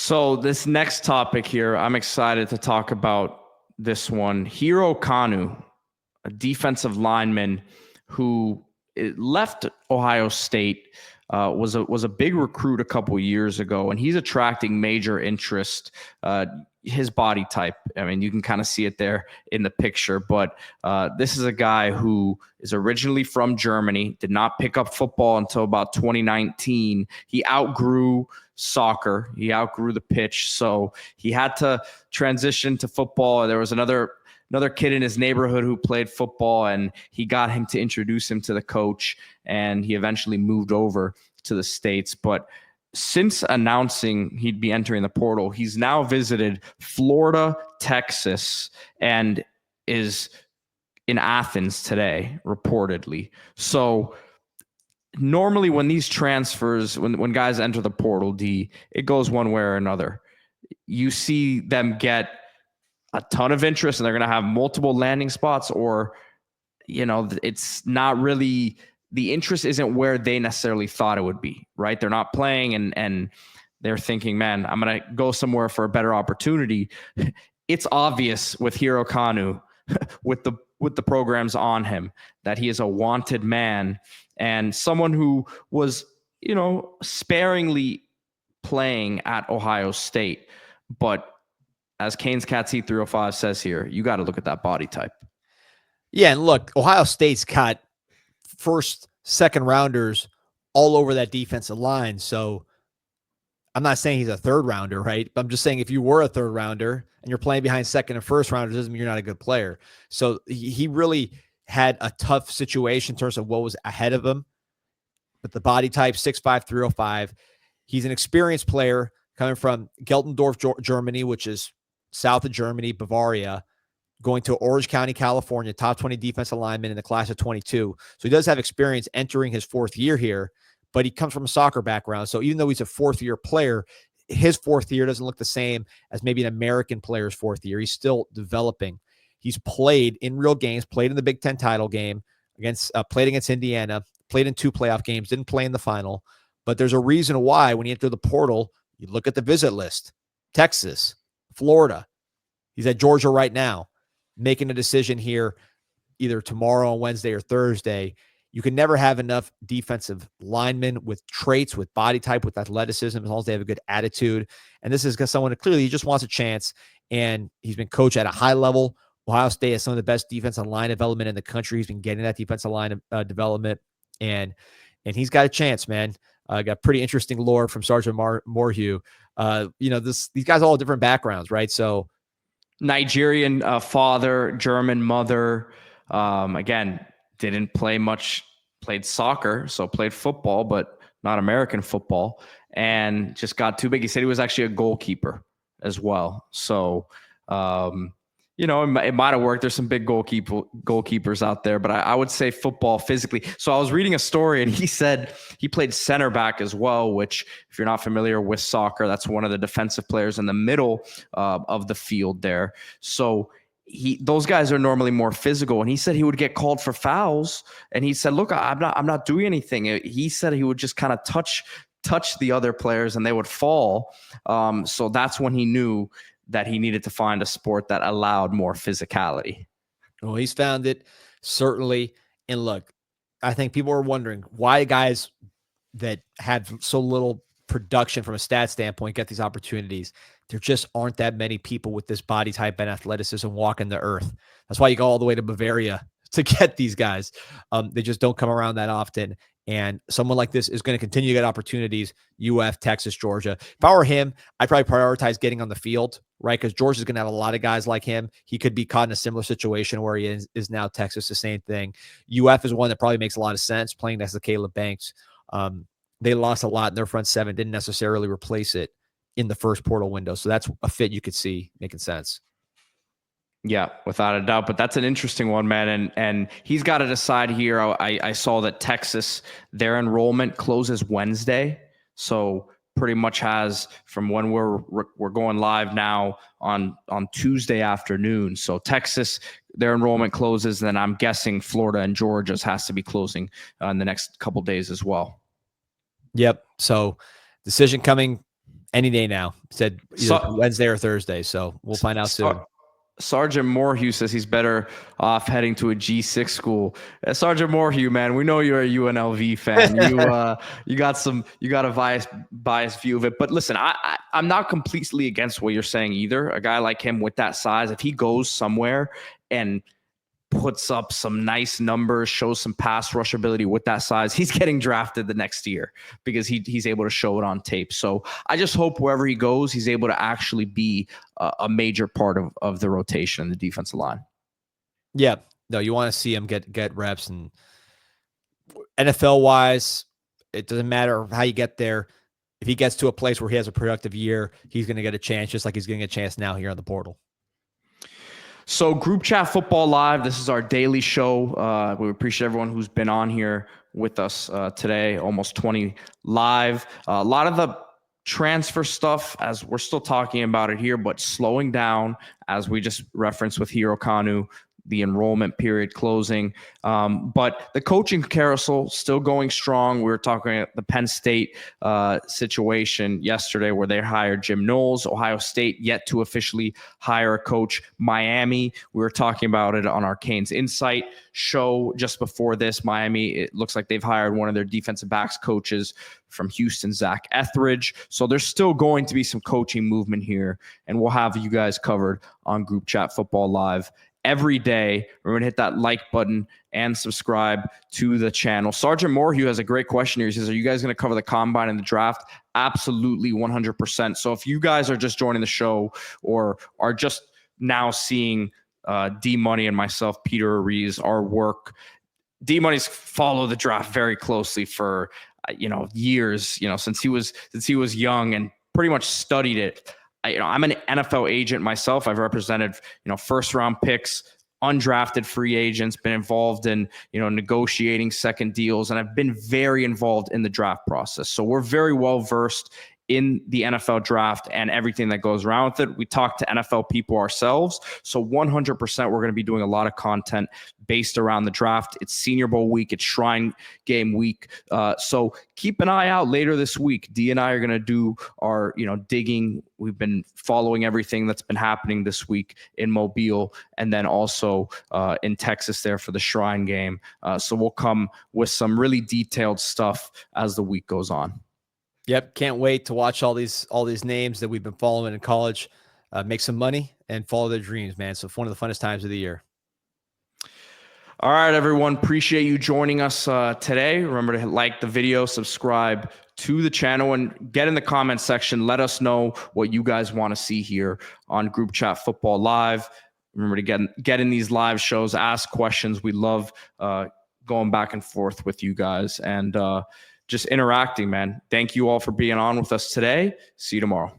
So this next topic here, I'm excited to talk about this one. Hiro Kanu, a defensive lineman who left Ohio State, was a big recruit a couple years ago, and he's attracting major interest. His body type, I mean, you can kind of see it there in the picture, but this is a guy who is originally from Germany, did not pick up football until about 2019. He outgrew soccer. He outgrew the pitch, so he had to transition to football. There was another kid in his neighborhood who played football, and he got him to introduce him to the coach, and he eventually moved over to the States. But since announcing he'd be entering the portal, he's now visited Florida, Texas, and is in Athens today, reportedly. So normally when these transfers, when guys enter the portal, it goes one way or another. You see them get a ton of interest and they're going to have multiple landing spots, or, it's not really, the interest isn't where they necessarily thought it would be, right? They're not playing and they're thinking, man, I'm going to go somewhere for a better opportunity. It's obvious with Hiro Kanu, with the programs on him, that he is a wanted man and someone who was, sparingly playing at Ohio State. But as Kane's Cat C305 says here, you got to look at that body type. Yeah, and look, Ohio State's got first, second rounders all over that defensive line. So I'm not saying he's a third rounder, right? But I'm just saying if you were a third rounder and you're playing behind second and first rounders, doesn't mean you're not a good player. So he really had a tough situation in terms of what was ahead of him. But the body type, 6'5", 305. He's an experienced player coming from Geltendorf, Germany, which is south of Germany, Bavaria, going to Orange County, California, top 20 defensive lineman in the class of 22. So he does have experience entering his fourth year here, but he comes from a soccer background. So even though he's a fourth-year player, his fourth year doesn't look the same as maybe an American player's fourth year. He's still developing. He's played in real games, played in the Big Ten title game, played against Indiana, played in 2 playoff games, didn't play in the final. But there's a reason why when you enter the portal, you look at the visit list. Texas, Florida. He's at Georgia right now, making a decision here either tomorrow on Wednesday or Thursday. You can never have enough defensive linemen with traits, with body type, with athleticism, as long as they have a good attitude. And this is someone that clearly he just wants a chance, and he's been coached at a high level. Ohio State has some of the best defensive line development in the country. He's been getting that defensive line development, and he's got a chance, man. Got pretty interesting lore from Sergeant Morhew. These guys all have different backgrounds, right? So Nigerian father, German mother. Again, didn't play much, played soccer, so played football, but not American football, and just got too big. He said he was actually a goalkeeper as well. So, it might have worked. There's some big goalkeepers out there, but I would say football physically. So I was reading a story, and he said he played center back as well, which, if you're not familiar with soccer, that's one of the defensive players in the middle of the field there. So those guys are normally more physical, and he said he would get called for fouls, and he said, "Look, I'm not doing anything." He said he would just kind of touch the other players, and they would fall. So that's when he knew that he needed to find a sport that allowed more physicality. Well, he's found it, certainly. And look, I think people are wondering why guys that had so little production from a stat standpoint get these opportunities. There just aren't that many people with this body type and athleticism walking the earth. That's why you go all the way to Bavaria to get these guys. They just don't come around that often. And someone like this is going to continue to get opportunities. UF, Texas, Georgia. If I were him, I'd probably prioritize getting on the field, right? Because Georgia's going to have a lot of guys like him. He could be caught in a similar situation where he is now Texas, the same thing. UF is one that probably makes a lot of sense, playing next to Caleb Banks. They lost a lot in their front seven, didn't necessarily replace it in the first portal window. So that's a fit you could see making sense. Yeah, without a doubt. But that's an interesting one, man. And he's got to decide here. I saw that Texas, their enrollment closes Wednesday. So pretty much has from when we're going live now on Tuesday afternoon. So Texas, their enrollment closes. Then I'm guessing Florida and Georgia's has to be closing in the next couple days as well. Yep. So decision coming Any day now. Said either Wednesday or Thursday. So we'll find out soon. Sergeant Morhew says he's better off heading to a G6 school. Sergeant Morhew, man, we know you're a UNLV fan. You got a biased view of it. But listen, I'm not completely against what you're saying either. A guy like him with that size, if he goes somewhere and puts up some nice numbers, shows some pass rush ability with that size, he's getting drafted the next year because he's able to show it on tape. So I just hope wherever he goes, he's able to actually be a major part of the rotation in the defensive line. Yeah, no, you want to see him get reps, and NFL wise, it doesn't matter how you get there. If he gets to a place where he has a productive year, he's going to get a chance, just like he's getting a chance now here on the portal. So Group Chat Football Live, this is our daily show. We appreciate everyone who's been on here with us today, almost 20 live. A lot of the transfer stuff, as we're still talking about it here, but slowing down, as we just referenced with Hiro Kanu, the enrollment period closing. But the coaching carousel still going strong. We were talking at the Penn State situation yesterday where they hired Jim Knowles. Ohio State yet to officially hire a coach. Miami, we were talking about it on our Canes Insight show just before this. Miami, it looks like they've hired one of their defensive backs coaches from Houston, Zach Etheridge. So there's still going to be some coaching movement here, and we'll have you guys covered on Group Chat Football Live every day. We're going to hit that like button and subscribe to the channel. Sergeant Morhew has a great question here. He says, are you guys going to cover the combine and the draft? Absolutely, 100%. So if you guys are just joining the show or are just now seeing D-Money and myself, Peter Ariz, our work, D-Money's followed the draft very closely for years, since he was young and pretty much studied it. I'm an NFL agent myself. I've represented, first round picks, undrafted free agents, been involved in, negotiating second deals, and I've been very involved in the draft process. So we're very well versed in the NFL draft and everything that goes around with it. We talk to NFL people ourselves. So 100% we're going to be doing a lot of content based around the draft. It's Senior Bowl week. It's Shrine Game week. So keep an eye out later this week. D and I are going to do our, digging. We've been following everything that's been happening this week in Mobile and then also in Texas there for the Shrine Game. So we'll come with some really detailed stuff as the week goes on. Yep, can't wait to watch all these names that we've been following in college make some money and follow their dreams, man. So one of the funnest times of the year. All right, everyone. Appreciate you joining us today. Remember to like the video, subscribe to the channel, and get in the comment section. Let us know what you guys want to see here on Group Chat Football Live. Remember to get in these live shows, ask questions. We love going back and forth with you guys and just interacting, man. Thank you all for being on with us today. See you tomorrow.